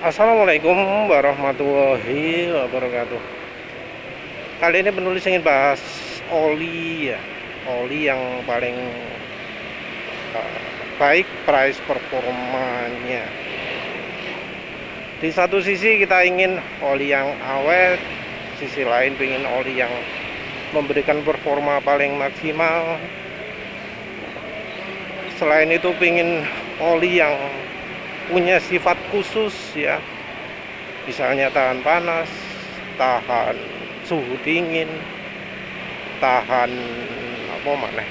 Assalamualaikum warahmatullahi wabarakatuh. Kali ini penulis ingin bahas oli ya, oli yang paling baik price performanya. Di satu sisi kita ingin oli yang awet, sisi lain ingin oli yang memberikan performa paling maksimal. Selain itu ingin oli yang punya sifat khusus ya, misalnya tahan panas, tahan suhu dingin, tahan apa mana.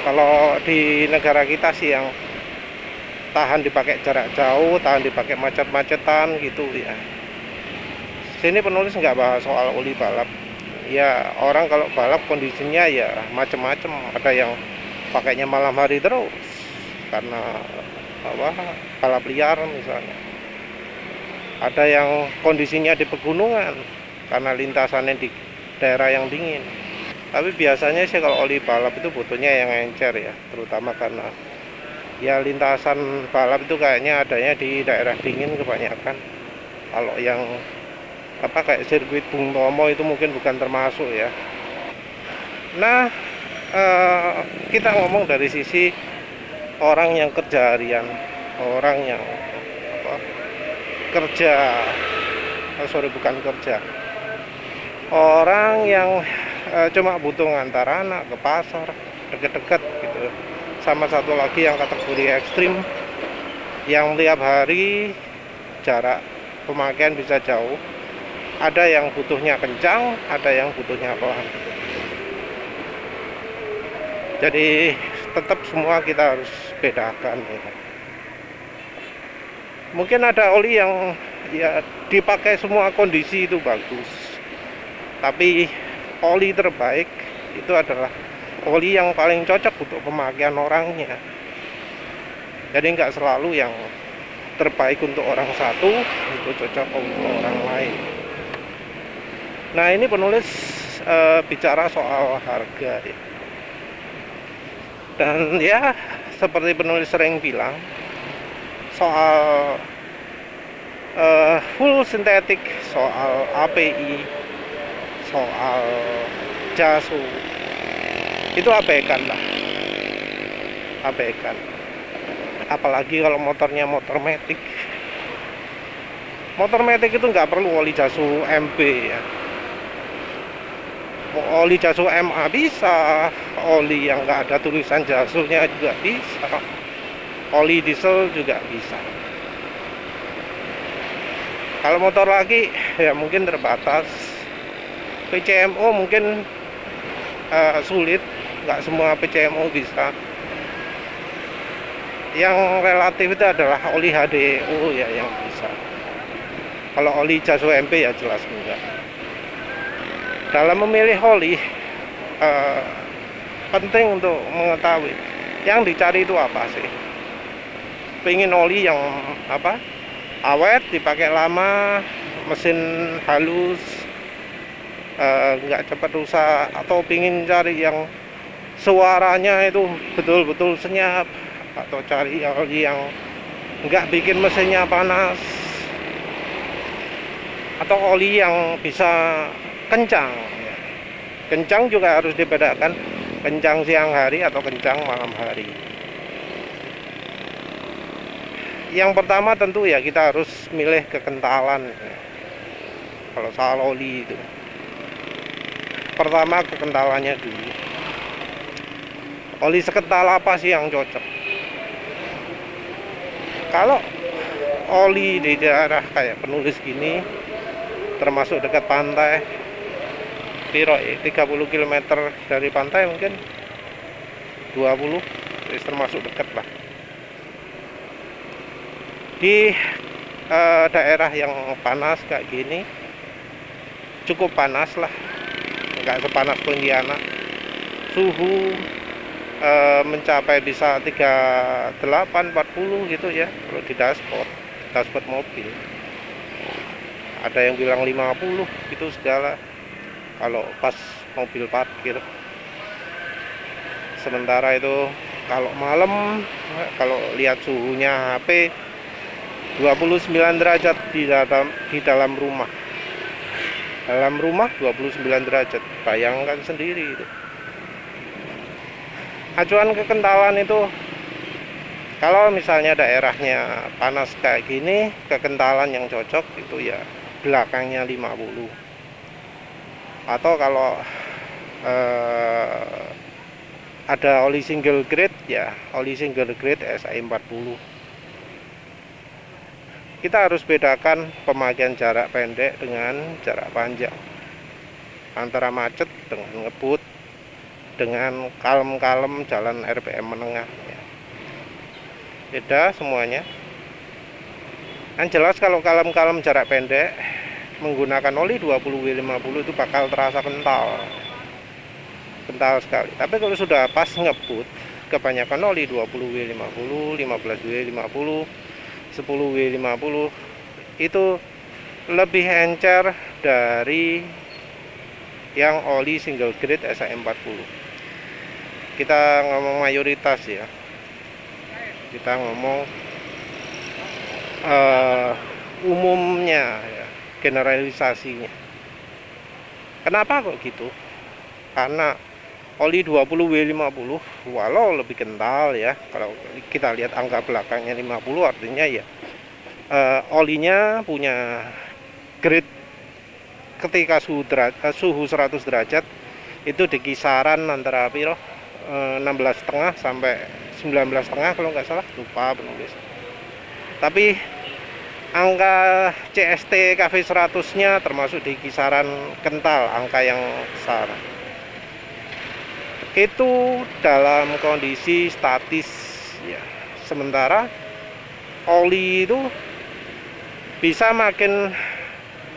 Kalau di negara kita sih yang tahan dipakai jarak jauh, tahan dipakai macet-macetan gitu ya. Sini penulis nggak bahas soal oli balap. Ya orang kalau balap kondisinya ya macem-macem. Ada yang pakainya malam hari terus karena balap liar misalnya. Ada yang kondisinya di pegunungan karena lintasannya di daerah yang dingin. Tapi biasanya sih kalau oli balap itu butuhnya yang encer ya, terutama karena ya lintasan balap itu kayaknya adanya di daerah dingin kebanyakan. Kalau yang kayak sirkuit Bung Tomo itu mungkin bukan termasuk ya. Nah, kita ngomong dari sisi orang yang kerja harian, orang yang orang yang cuma butuh ngantar anak ke pasar deket-deket gitu. Sama satu lagi yang kategori ekstrim yang tiap hari jarak pemakaian bisa jauh. Ada yang butuhnya kencang, ada yang butuhnya pelan. Jadi tetap semua kita harus bedakan ya. Mungkin ada oli yang ya dipakai semua kondisi itu bagus, tapi oli terbaik itu adalah oli yang paling cocok untuk pemakaian orangnya. Jadi nggak selalu yang terbaik untuk orang satu itu cocok untuk orang lain. Nah ini penulis bicara soal harga ya. Dan ya seperti penulis sering bilang soal full sintetik, soal API, soal JASU itu abaikan lah, abaikan. Apalagi kalau motornya motor matic itu nggak perlu oli JASU MB ya. Oli JASU MA bisa, oli yang nggak ada tulisan JASU-nya juga bisa, oli diesel juga bisa. Kalau motor lagi ya mungkin terbatas. PCMO mungkin sulit, nggak semua PCMO bisa. Yang relatif itu adalah oli HDO ya yang bisa. Kalau oli JASU MP ya jelas enggak. Dalam memilih oli penting untuk mengetahui yang dicari itu apa sih. Pengen oli yang awet, dipakai lama, mesin halus, nggak cepat rusak, atau pingin cari yang suaranya itu betul-betul senyap, atau cari oli yang nggak bikin mesinnya panas, atau oli yang bisa kencang ya. Kencang juga harus dibedakan, kencang siang hari atau kencang malam hari. Yang pertama tentu ya kita harus milih kekentalan ya. Kalau soal oli itu pertama kekentalannya dulu. Oli sekental apa sih yang cocok? Kalau oli di daerah kayak penulis gini, termasuk dekat pantai, 30 km dari pantai mungkin 20, termasuk dekat lah. Di daerah yang panas kayak gini, cukup panas lah, nggak sepanas Pontianak. Suhu mencapai bisa 38, 40 gitu ya kalau di dashboard mobil. Ada yang bilang 50 gitu segala kalau pas mobil parkir. Sementara itu kalau malam, kalau lihat suhunya HP 29 derajat di dalam rumah. Dalam rumah 29 derajat. Bayangkan sendiri itu. Acuan kekentalan itu, kalau misalnya daerahnya panas kayak gini, kekentalan yang cocok itu ya belakangnya 50. Atau kalau ada oli single grade, ya oli single grade SI40. Kita harus bedakan pemakaian jarak pendek dengan jarak panjang, antara macet dengan ngebut, dengan kalem-kalem jalan RPM menengah ya. Beda semuanya. Yang jelas kalau kalem-kalem jarak pendek menggunakan oli 20W50 itu bakal terasa kental sekali. Tapi kalau sudah pas ngebut, kebanyakan oli 20W50, 15W50, 10W50 itu lebih encer dari yang oli single grade SI40. Kita ngomong mayoritas ya, kita ngomong umumnya ya, generalisasinya. Kenapa kok gitu? Karena oli 20W50 walau lebih kental ya, kalau kita lihat angka belakangnya 50 artinya ya olinya punya grade ketika suhu 100 derajat itu di kisaran antara 16,5 sampai 19,5 kalau nggak salah, lupa penulis. Tapi angka CST KV100 nya termasuk di kisaran kental, angka yang besar. Itu dalam kondisi statis ya. Sementara oli itu bisa makin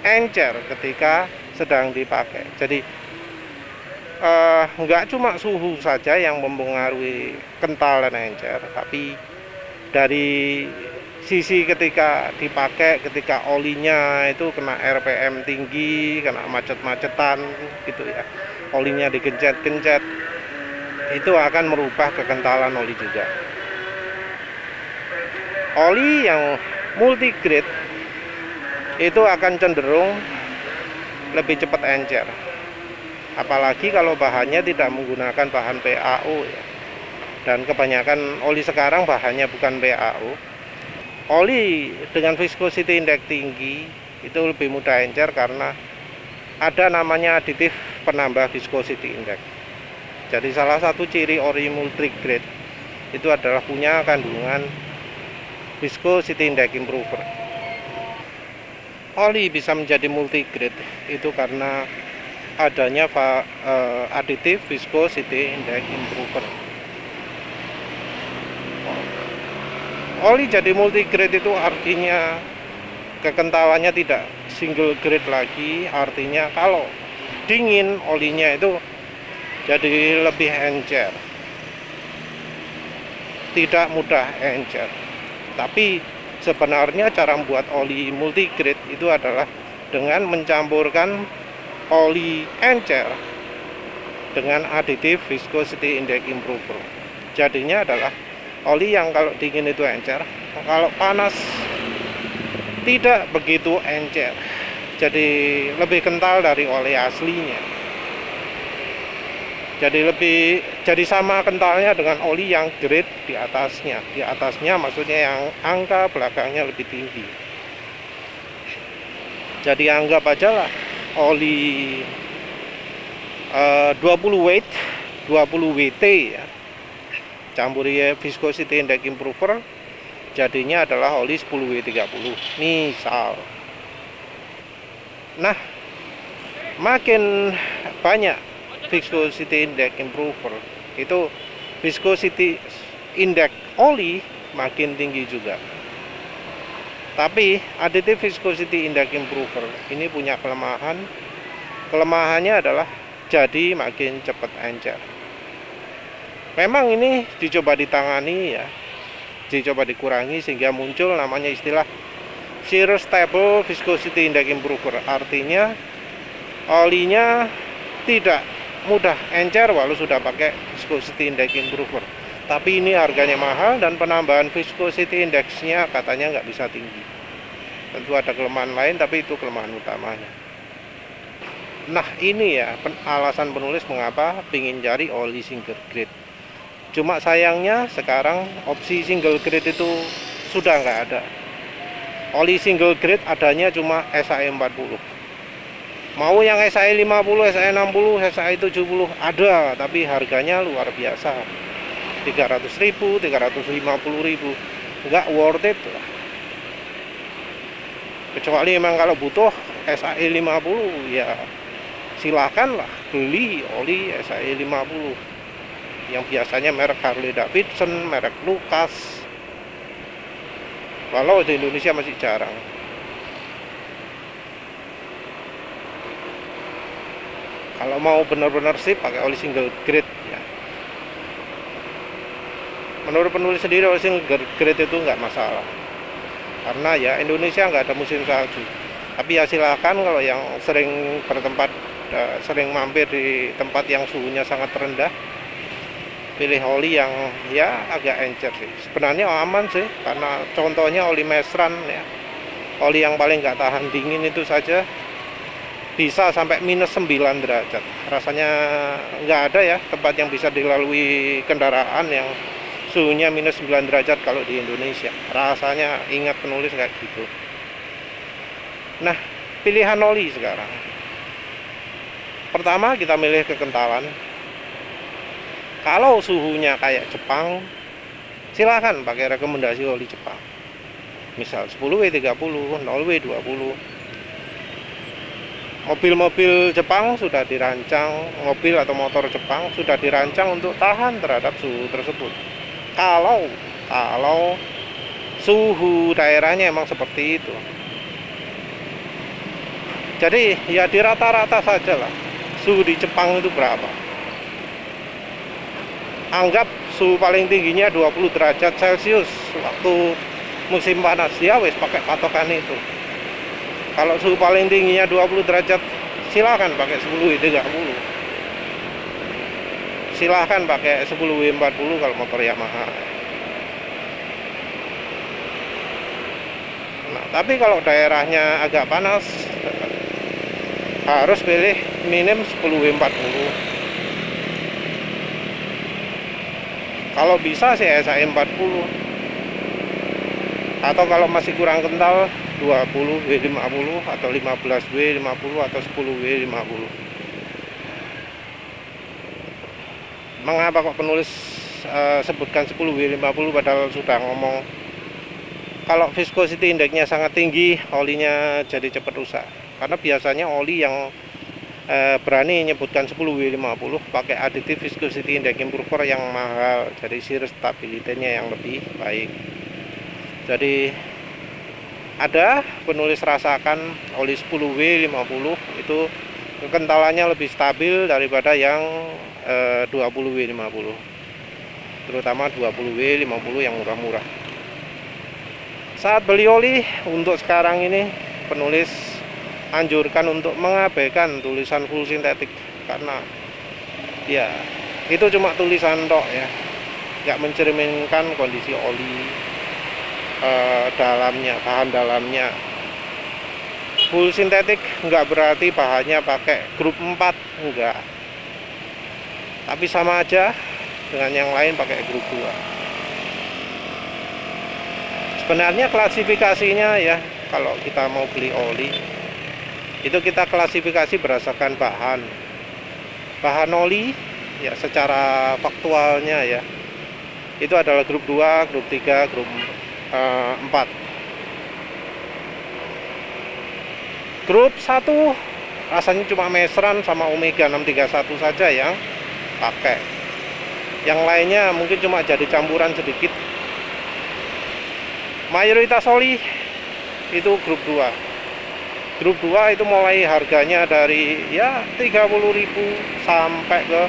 encer ketika sedang dipakai. Jadi nggak cuma suhu saja yang mempengaruhi kental dan encer, tapi dari sisi ketika dipakai, ketika olinya itu kena RPM tinggi, kena macet-macetan gitu ya, olinya digencet-gencet, itu akan merubah kekentalan oli juga. Oli yang multigrade itu akan cenderung lebih cepat encer, apalagi kalau bahannya tidak menggunakan bahan PAO ya. Dan kebanyakan oli sekarang bahannya bukan PAO. Oli dengan viscosity index tinggi itu lebih mudah encer karena ada namanya aditif penambah viscosity index. Jadi salah satu ciri oli multigrade itu adalah punya kandungan viscosity index improver. Oli bisa menjadi multigrade itu karena adanya aditif viscosity index improver. Oli jadi multigrade itu artinya kekentalannya tidak single grade lagi, artinya kalau dingin olinya itu jadi lebih encer, tidak mudah encer. Tapi sebenarnya cara membuat oli multigrade itu adalah dengan mencampurkan oli encer dengan aditif viscosity index improver. Jadinya adalah oli yang kalau dingin itu encer, kalau panas tidak begitu encer, jadi lebih kental dari oli aslinya. Jadi sama kentalnya dengan oli yang grade di atasnya. Di atasnya maksudnya yang angka belakangnya lebih tinggi. Jadi anggap aja lah oli 20 weight, 20 WT ya, campuri viscosity index improver, jadinya adalah oli 10W30 misal. Nah, makin banyak viscosity index improver, itu viscosity index oli makin tinggi juga. Tapi additive viscosity index improver ini punya kelemahan. Kelemahannya adalah jadi makin cepat encer. Memang ini dicoba ditangani ya, dicoba dikurangi sehingga muncul namanya istilah zero stable viscosity index improver. Artinya olinya tidak mudah encer walau sudah pakai viscosity index improver. Tapi ini harganya mahal dan penambahan viscosity index-nya katanya nggak bisa tinggi. Tentu ada kelemahan lain, tapi itu kelemahan utamanya. Nah ini ya alasan penulis mengapa ingin cari oli single grade. Cuma sayangnya sekarang opsi single grade itu sudah nggak ada. Oli single grade adanya cuma SAE 40. Mau yang SAE 50, SAE 60, SAE 70 ada, tapi harganya luar biasa. 300.000, 350.000, nggak worth it lah. Kecuali memang kalau butuh SAE 50 ya silakan lah beli oli SAE 50 yang biasanya merek Harley Davidson, merek Lucas. Walau di Indonesia masih jarang. Kalau mau benar-benar sip pakai oli single grade ya. Menurut penulis sendiri oli single grade itu nggak masalah. Karena ya Indonesia nggak ada musim salju. Tapi ya silahkan kalau yang sering bertempat, sering mampir di tempat yang suhunya sangat rendah, pilih oli yang ya agak encer sih. Sebenarnya aman sih, karena contohnya oli Mesran ya, oli yang paling nggak tahan dingin itu saja bisa sampai minus 9 derajat. Rasanya nggak ada ya tempat yang bisa dilalui kendaraan yang suhunya minus 9 derajat kalau di Indonesia. Rasanya ingat penulis kayak gitu. Nah, pilihan oli sekarang. Pertama kita milih kekentalan. Kalau suhunya kayak Jepang, silahkan pakai rekomendasi oli Jepang. Misal 10W30, 0W20. Mobil-mobil Jepang sudah dirancang, mobil atau motor Jepang sudah dirancang untuk tahan terhadap suhu tersebut. Kalau suhu daerahnya emang seperti itu. Jadi ya di rata-rata saja lah. Suhu di Jepang itu berapa? Anggap suhu paling tingginya 20 derajat Celcius waktu musim panas, ya wes pakai patokan itu. Kalau suhu paling tingginya 20 derajat, silakan pakai 10W30. Silahkan pakai 10W40 kalau motor Yamaha. Nah, tapi kalau daerahnya agak panas, harus pilih minim 10W40. Kalau bisa sih SAE 40. Atau kalau masih kurang kental 20W50 atau 15W50 atau 10W50. Mengapa kok penulis sebutkan 10W50 padahal sudah ngomong kalau viscosity indexnya sangat tinggi, olinya jadi cepat rusak. Karena biasanya oli yang berani menyebutkan 10W50 pakai additive viscosity index improver yang mahal, jadi shear stability-nya yang lebih baik. Jadi ada penulis rasakan oli 10W50 itu kekentalannya lebih stabil daripada yang 20W50, terutama 20W50 yang murah-murah. Saat beli oli untuk sekarang ini, penulis anjurkan untuk mengabaikan tulisan full sintetik, karena ya itu cuma tulisan tok ya, nggak mencerminkan kondisi oli dalamnya, bahan dalamnya. Full sintetik nggak berarti bahannya pakai grup 4, enggak. Tapi sama aja dengan yang lain pakai grup 2. Sebenarnya klasifikasinya ya, kalau kita mau beli oli itu kita klasifikasi berdasarkan bahan oli ya, secara faktualnya ya, itu adalah grup 2, grup 3, grup 4. Grup 1 rasanya cuma Mesran sama Omega 631 saja yang pakai. Yang lainnya mungkin cuma jadi campuran sedikit. Mayoritas oli itu grup 2. Grup 2 itu mulai harganya dari ya 30.000 sampai ke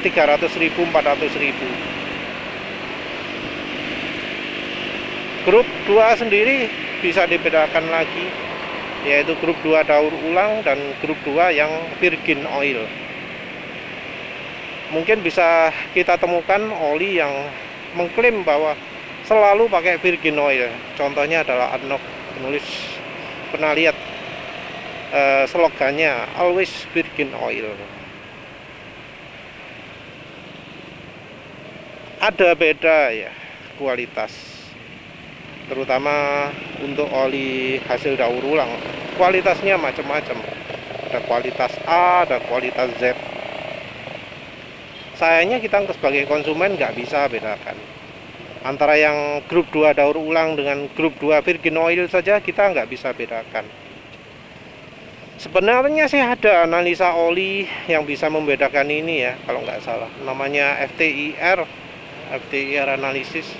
300.000, 400.000. Grup 2 sendiri bisa dibedakan lagi, yaitu grup 2 daur ulang dan grup 2 yang virgin oil. mungkin bisa kita temukan oli yang mengklaim bahwa selalu pakai virgin oil. Contohnya adalah ADNOC. Penulis pernah lihat slogannya always virgin oil. Ada beda ya kualitas, terutama untuk oli hasil daur ulang. Kualitasnya macam-macam, ada kualitas A, ada kualitas Z. Sayangnya kita sebagai konsumen nggak bisa bedakan antara yang grup 2 daur ulang dengan grup 2 virgin oil saja, kita nggak bisa bedakan. Sebenarnya sih ada analisa oli yang bisa membedakan ini ya, kalau nggak salah namanya FTIR analisis,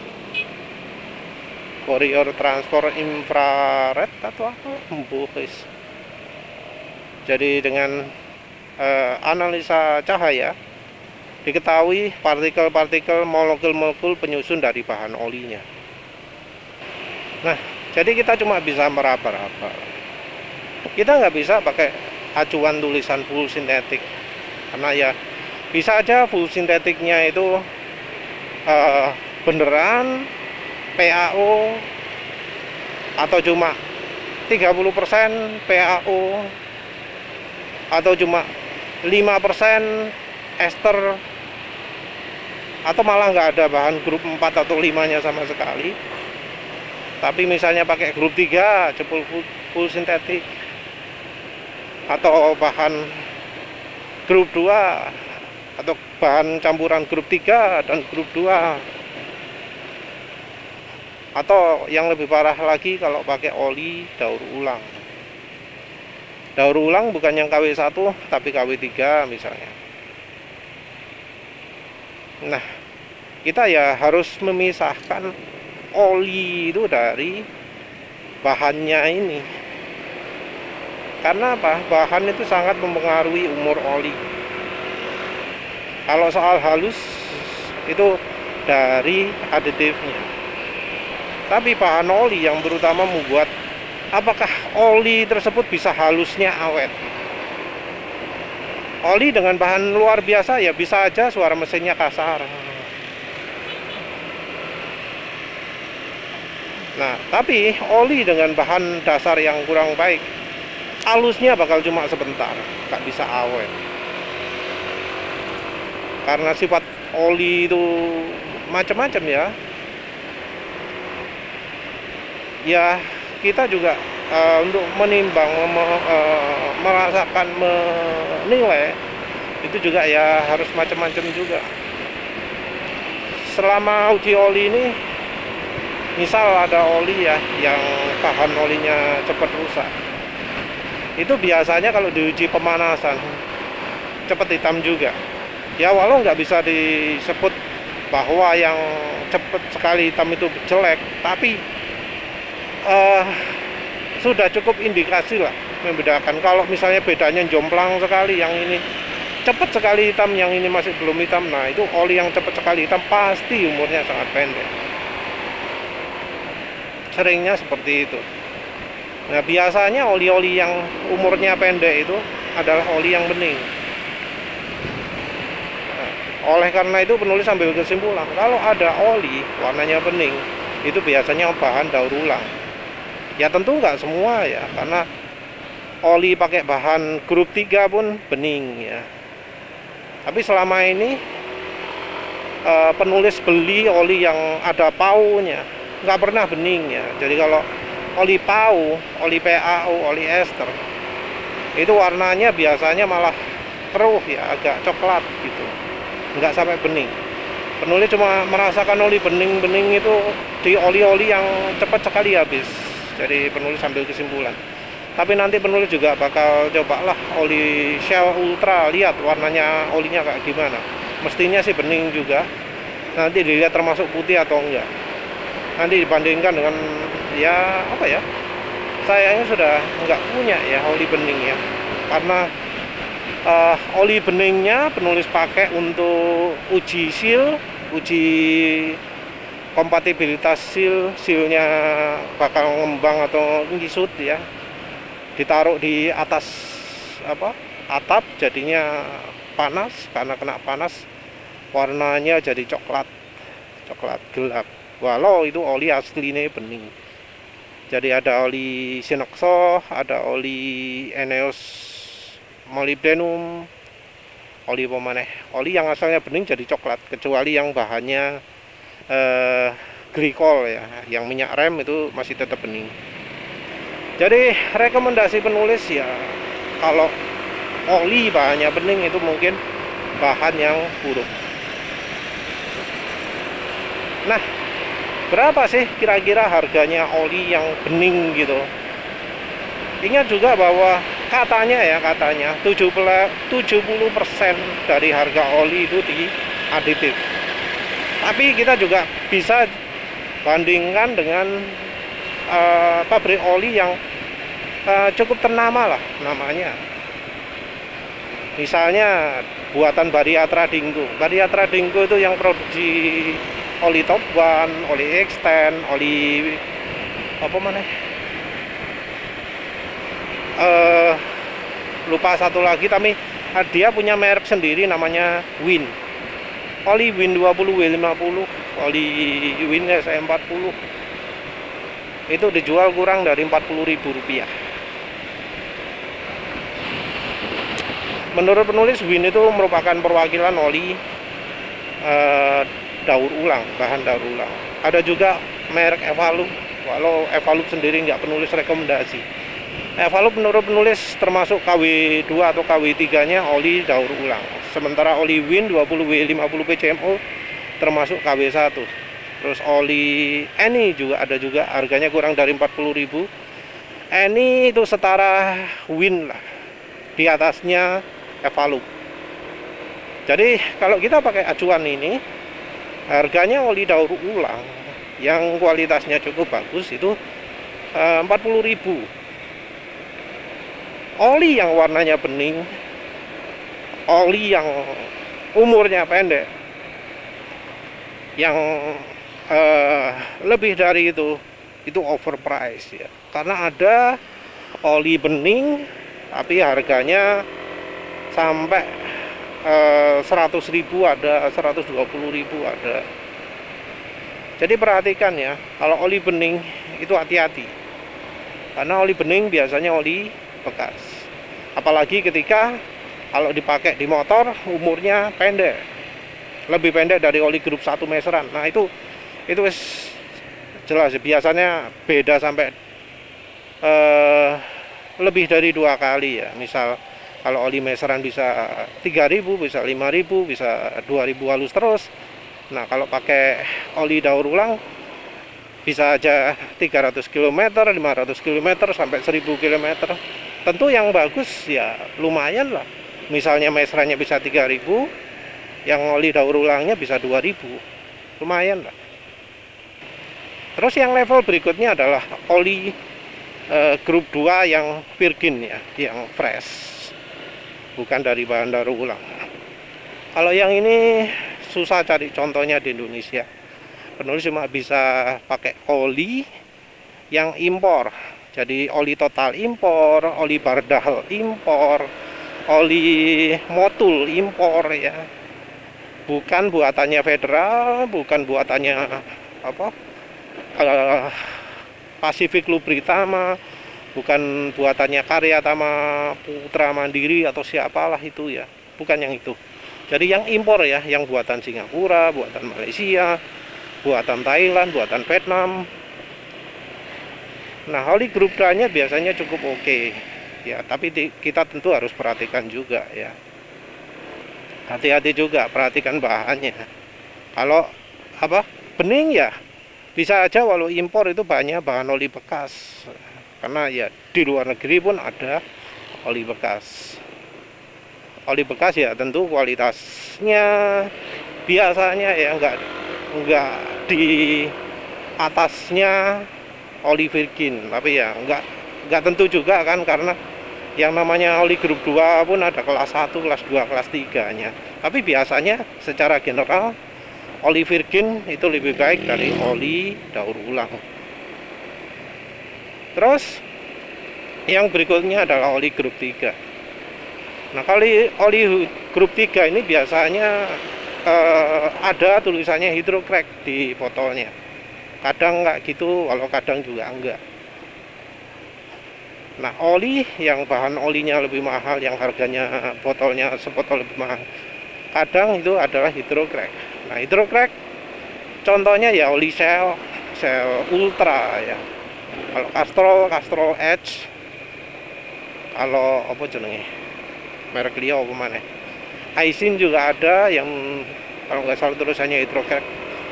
Fourier transfer infrared atau apa, bukan. Jadi dengan analisa cahaya diketahui partikel-partikel, molekul-molekul penyusun dari bahan olinya. Nah, jadi kita cuma bisa meraba-raba. Kita nggak bisa pakai acuan tulisan full sintetik, karena ya bisa aja full sintetiknya itu beneran PAO atau cuma 30% PAO atau cuma 5% ester, atau malah nggak ada bahan grup 4 atau 5-nya sama sekali, tapi misalnya pakai grup 3 cepul full sintetik, atau bahan grup 2 atau bahan campuran grup 3 dan grup 2, atau yang lebih parah lagi kalau pakai oli daur ulang. Daur ulang bukan yang KW1 tapi KW3 misalnya. Nah, kita ya harus memisahkan oli itu dari bahannya ini. Karena apa? Bahan itu sangat mempengaruhi umur oli. Kalau soal halus itu dari aditifnya. Tapi bahan oli yang terutama membuat apakah oli tersebut bisa halusnya awet. Oli dengan bahan luar biasa ya bisa aja suara mesinnya kasar. Nah, tapi oli dengan bahan dasar yang kurang baik, halusnya bakal cuma sebentar, nggak bisa awet. Karena sifat oli itu macam-macam ya. Ya, kita juga untuk menimbang, merasakan, menilai itu juga ya harus macam-macam juga. Selama uji oli ini, misal ada oli ya yang bahan olinya cepat rusak, itu biasanya kalau diuji pemanasan cepat hitam juga. Ya walau nggak bisa disebut bahwa yang cepat sekali hitam itu jelek, tapi sudah cukup indikasi lah membedakan. Kalau misalnya bedanya jomplang sekali, yang ini cepat sekali hitam, yang ini masih belum hitam, nah itu oli yang cepat sekali hitam pasti umurnya sangat pendek. Seringnya seperti itu. Nah, biasanya oli-oli yang umurnya pendek itu adalah oli yang bening. Oleh karena itu penulis ambil kesimpulan, kalau ada oli warnanya bening, itu biasanya bahan daur ulang. Ya tentu nggak semua ya, karena oli pakai bahan grup 3 pun bening ya. Tapi selama ini penulis beli oli yang ada paunya, nggak pernah bening ya. Jadi kalau oli pau, oli PAO, oli ester, itu warnanya biasanya malah keruh ya, agak coklat gitu, nggak sampai bening. Penulis cuma merasakan oli bening-bening itu di oli-oli yang cepat sekali habis. Jadi penulis ambil kesimpulan. Tapi nanti penulis juga bakal cobalah oli Shell Ultra, lihat warnanya olinya kayak gimana. Mestinya sih bening juga. Nanti dilihat termasuk putih atau enggak. Nanti dibandingkan dengan ya apa ya? Sayangnya sudah enggak punya ya oli bening ya. Karena oli beningnya penulis pakai untuk uji seal, uji kompatibilitas sealnya bakal ngembang atau ngisut ya, ditaruh di atas atap, jadinya panas, karena kena panas warnanya jadi coklat gelap, walau itu oli aslinya bening. Jadi ada oli Sinoxo, ada oli Eneos molybdenum, oli pemaneh, oli yang asalnya bening jadi coklat, kecuali yang bahannya glikol ya, yang minyak rem itu masih tetap bening. Jadi rekomendasi penulis ya, kalau oli bahannya bening itu mungkin bahan yang buruk. Nah, berapa sih kira-kira harganya oli yang bening gitu? Ingat juga bahwa katanya 70% dari harga oli itu di aditif. Tapi kita juga bisa bandingkan dengan pabrik oli yang cukup ternama lah namanya. Misalnya buatan Bariatra Dinggo. Bariatra Dinggo itu yang produksi oli Top One, oli Extend, oli apa mana? Lupa satu lagi, tapi dia punya merek sendiri namanya Win. Oli Win 20 W50, oli Win S40 itu dijual kurang dari Rp40.000. Menurut penulis, Win itu merupakan perwakilan oli daur ulang, bahan daur ulang. Ada juga merek Evalup, walau Evalup sendiri nggak penulis rekomendasi. Evalup menurut penulis termasuk KW2 atau KW3 nya oli daur ulang. Sementara oli Win 20W50 PCMO termasuk KW1. Terus oli Eni juga ada juga, harganya kurang dari 40.000. Eni itu setara Win lah, di atasnya Evalup. Jadi kalau kita pakai acuan ini, harganya oli daur ulang yang kualitasnya cukup bagus itu 40.000. Oli yang warnanya bening, oli yang umurnya pendek, yang lebih dari itu overprice ya. Karena ada oli bening tapi harganya sampai 100.000 ada, 120.000 ada. Jadi perhatikan ya, kalau oli bening itu hati-hati. Karena oli bening biasanya oli bekas. Apalagi ketika kalau dipakai di motor umurnya pendek. Lebih pendek dari oli grup 1 meseran. Nah, itu jelas biasanya beda sampai lebih dari 2 kali ya. Misal kalau oli meseran bisa 3.000, bisa 5.000, bisa 2.000 halus terus. Nah, kalau pakai oli daur ulang bisa aja 300 km, 500 km sampai 1.000 km. Tentu yang bagus ya lumayan lah. Misalnya meserannya bisa 3.000, yang oli daur ulangnya bisa 2.000. Lumayan lah. Terus yang level berikutnya adalah oli grup 2 yang virgin ya, yang fresh. Bukan dari bahan daur ulang. Kalau yang ini susah cari contohnya di Indonesia. Penulis cuma bisa pakai oli yang impor. Jadi oli total impor, oli Bardal impor, oli Motul impor ya. Bukan buatannya Federal, bukan buatannya apa? Pacific Lubritama, bukan buatannya Karya Tama Putra Mandiri atau siapalah itu ya. Bukan yang itu. Jadi yang impor ya, yang buatan Singapura, buatan Malaysia, buatan Thailand, buatan Vietnam. Nah, oli grup D-nya biasanya cukup oke. Ya, tapi kita tentu harus perhatikan juga ya. Hati-hati juga, perhatikan bahannya. Kalau apa? Bening ya, bisa aja walau impor itu banyak bahan oli bekas. Karena ya di luar negeri pun ada oli bekas. Oli bekas ya tentu kualitasnya biasanya ya enggak di atasnya oli virgin, tapi ya enggak tentu juga kan, karena yang namanya oli grup 2 pun ada kelas 1, kelas 2, kelas 3 nya. Tapi biasanya secara general oli virgin itu lebih baik dari oli daur ulang. Terus yang berikutnya adalah oli grup 3. Nah, kali oli grup 3 ini biasanya ada tulisannya hydrocrack di botolnya. Kadang nggak gitu, kalau kadang juga enggak. Nah, oli yang bahan olinya lebih mahal, yang harganya botolnya sebotol lebih mahal, kadang itu adalah hydrocrack. Nah, hydrocrack contohnya ya oli Shell Ultra ya. Kalau Castrol Edge. Kalau apa jenenge? Merek liya apa mana? Aisin juga ada yang kalau nggak salah tulisannya hydrocrack,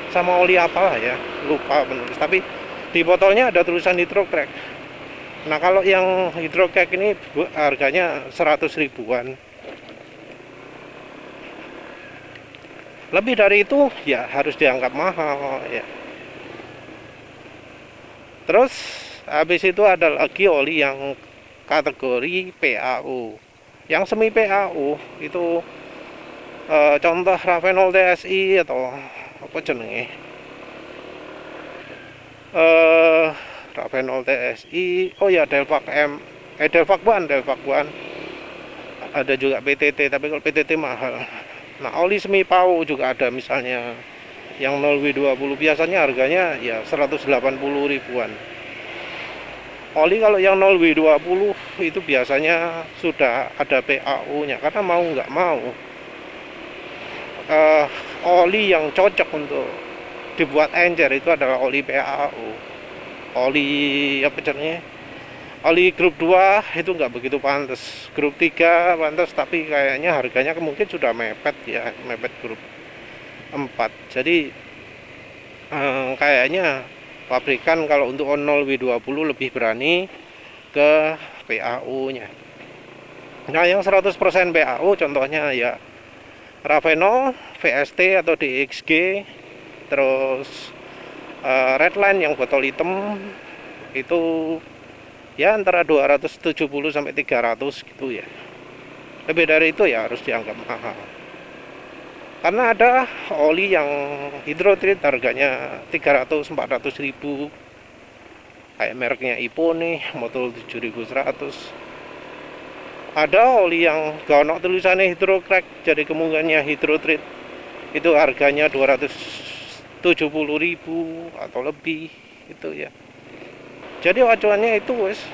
sama oli apalah ya, lupa penulis, tapi di botolnya ada tulisan hydrocrack. Nah, kalau yang hydrocrack ini harganya 100 ribuan. Lebih dari itu ya harus dianggap mahal ya. Terus habis itu ada lagi oli yang kategori PAU. Yang semi PAU itu contoh Ravenol TSI atau apa jenenge, Ravenol TSI, oh ya Delvac Delvac One, ada juga PTT, tapi kalau PTT mahal. Nah, oli semi PAU juga ada, misalnya yang 0W20 biasanya harganya ya 180 ribuan. Oli kalau yang 0W20 itu biasanya sudah ada PAU nya, karena mau nggak mau oli yang cocok untuk dibuat encer itu adalah oli PAU. Oli apa namanya, oli grup 2 itu nggak begitu pantas, grup 3 pantas, tapi kayaknya harganya mungkin sudah mepet ya, mepet grup 4. Jadi kayaknya pabrikan kalau untuk 0W20 lebih berani ke PAU nya. Nah, yang 100% PAU contohnya ya Ravenol, VST atau DXG, terus Redline yang botol hitam itu ya antara 270 sampai 300 gitu ya. Lebih dari itu ya harus dianggap mahal. Karena ada oli yang hydrotreat harganya 300-400 ribu, kayak mereknya Ipo nih, model 7100. Ada oli yang gak ono tulisannya hydrocrack, jadi kemungkinannya hydrotreat, itu harganya 270 ribu atau lebih itu ya. Jadi acuannya itu wes,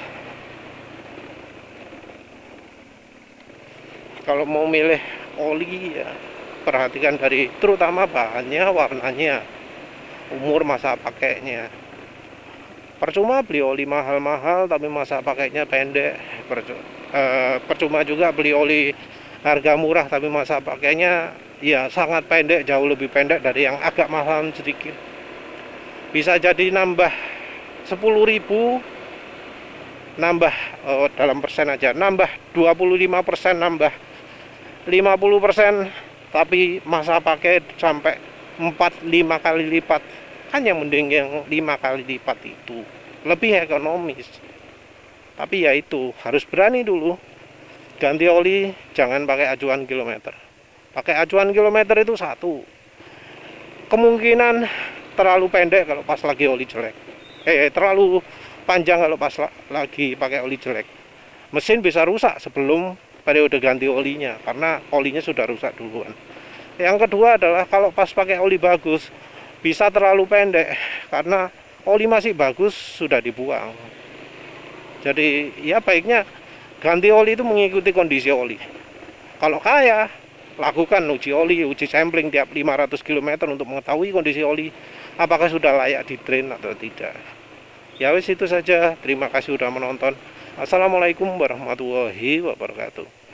kalau mau milih oli ya perhatikan dari terutama bahannya, warnanya, umur masa pakainya. Percuma beli oli mahal-mahal tapi masa pakainya pendek. Percuma juga beli oli harga murah tapi masa pakainya ya sangat pendek, jauh lebih pendek dari yang agak mahal sedikit. Bisa jadi nambah 10.000, nambah dalam persen aja, nambah 25%, nambah 50%, tapi masa pakai sampai 4-5 kali lipat. Kan yang mending yang 5 kali lipat itu lebih ekonomis. Tapi ya itu harus berani dulu. Ganti oli jangan pakai acuan kilometer. Pakai acuan kilometer itu satu, kemungkinan terlalu pendek kalau pas lagi oli jelek, terlalu panjang kalau pas lagi pakai oli jelek. Mesin bisa rusak sebelum periode ganti olinya karena olinya sudah rusak duluan. Yang kedua adalah kalau pas pakai oli bagus bisa terlalu pendek karena oli masih bagus sudah dibuang. Jadi ya baiknya ganti oli itu mengikuti kondisi oli. Kalau kaya, lakukan uji oli, uji sampling tiap 500 km untuk mengetahui kondisi oli apakah sudah layak di drain atau tidak. Ya wes itu saja. Terima kasih sudah menonton. Assalamualaikum warahmatullahi wabarakatuh.